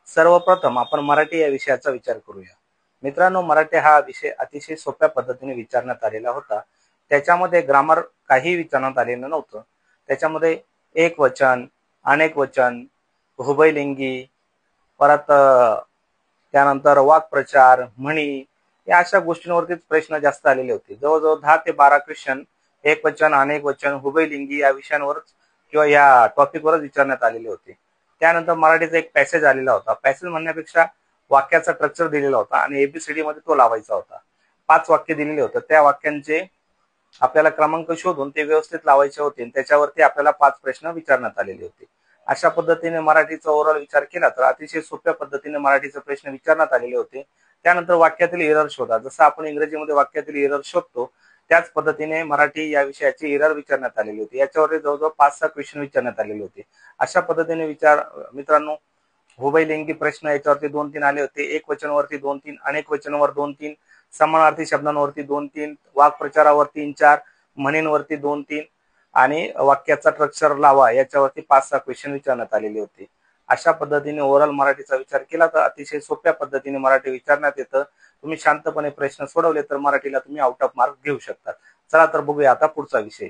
सर्वप्रथम आपण मराठी या विषयाचा विचार करूया। मित्रांनो, मराठी हा विषय अतिशय सोप्या पद्धतीने विचारण्यात आलेला होता। त्याच्यामध्ये ग्रामर काही विचारण्यात आलेलं नव्हतं। त्याच्यामध्ये एक वचन, अनेक वचन, उभयलिंगी, परत त्यानंतर वाक्प्रचार, म्हणी या अशा गोष्टींवरतीच प्रश्न जास्त आलेले होते। जवळजवळ 10 ते 12 क्वेश्चन एक वचन, अनेक वचन, उभयलिंगी या विषयांवरच किंवा या टॉपिकवरच विचारण्यात आलेले होते। त्यानंतर मराठीचा एक पॅसेज आलेला होता। पॅसेज म्हणण्यापेक्षा वाक्याचा स्ट्रक्चर दिलेला होता आणि एबीसीडी मध्ये तो लावायचा होता। 5 वाक्य दिलेले होते, त्या वाक्यांचे आपल्याला क्रमांक शोधून ते व्यवस्थित लावायचे होते आणि त्याच्यावरती आपल्याला 5 प्रश्न विचारण्यात आलेले होते। अशा पद्धतीने मराठीचा ओव्हरऑल विचार केला तर अतिशय सोप्या पद्धतीने मराठीचे प्रश्न विचारण्यात आलेले होते। त्यानंतर वाक्यातील एरर शोधा, जसं आपण इंग्रजीमध्ये वाक्यातील एरर शोधतो त्याच पद्धतीने मराठी या विषयाची एरर विचारण्यात आलेली होती। याच्यावरती जवळजवळ 5-6 क्वेश्चन विचारण्यात आलेले होते। अशा पद्धतीने मित्रांनो, उभयलिंगी प्रश्न याच्यावरती 2-3 आले होते, एक वचनावरती 2-3, अनेक वचनावर 2-3, समानार्थी शब्दांवरती 2-3, वाक्प्रचारावर 3-4, म्हणींवरती 2-3 आणि वाक्याचा स्ट्रक्चर लावा याच्यावरती 5-6 क्वेश्चन विचारण्यात आलेले होते। अशा पद्धतीने ओव्हरऑल मराठीचा विचार केला तर अतिशय सोप्या पद्धतीने मराठी विचारण्यात येतं। तुम्ही शांतपणे प्रश्न सोडवले तर मराठीला तुम्ही आउट ऑफ मार्क घेऊ शकता। चला तर बघूया आता पुढचा विषय।